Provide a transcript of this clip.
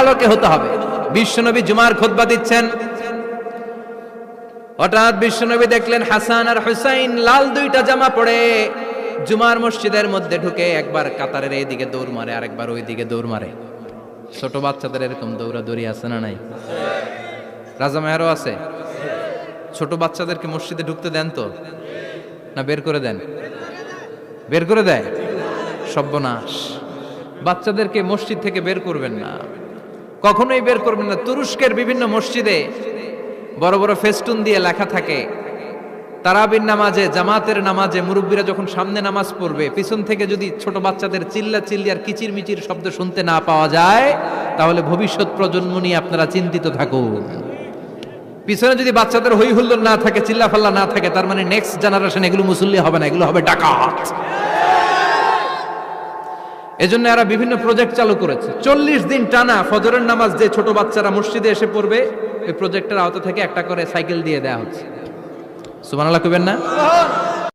আলোকে হতে হবে। বিশ্বনবী জুমার খুতবা দিচ্ছেন, হঠাৎ বিশ্বনবী দেখলেন হাসান আর হুসাইন লাল দুইটা জামা পরে জুমার মসজিদের মধ্যে ঢুকে একবার কাতারের এইদিকে দৌড় মারে, আরেকবার ওইদিকে দৌড় মারে। ছোট বাচ্চাদের এরকম দৌড়াদৌড়ি আছে না নাই? রাজা মেহরও আছে। ছোট বাচ্চাদেরকে মসজিদে ঢুকতে দেন তো না বের করে দেন? বের করে দেয়। সর্বনাশ, বাচ্চাদেরকে মসজিদ থেকে বের করবেন না, কখনোই বের করবেন না। তুরস্কের বিভিন্ন মসজিদে বড় বড় ফেস্টুন দিয়ে লেখা থাকে, তারাবির নামাজে, জামাতের নামাজে মুরব্বীরা যখন সামনে নামাজ পড়বে, পিছন থেকে যদি ছোট বাচ্চাদের চিল্লা চিল্লি আর কিচির মিচির শব্দ শুনতে না পাওয়া যায়, তাহলে ভবিষ্যৎ প্রজন্ম নিয়ে আপনারা চিন্তিত থাকুন। পিছনে যদি বাচ্চাদের হই হুল্লোড় না থাকে, চিল্লা ফাল্লা না থাকে, তার মানে নেক্সট জেনারেশন এগুলো মুসল্লি হবে না, এগুলো হবে ডাকাত। এজন্য এরা বিভিন্ন প্রজেক্ট চালু করেছে। 40 দিন টানা ফজরের নামাজ যে ছোট বাচ্চারা মসজিদে এসে পড়বে, এই প্রজেক্টের আওতা থেকে একটা করে সাইকেল দিয়ে দেয়া হচ্ছে। সুবহানাল্লাহ কইবেন না?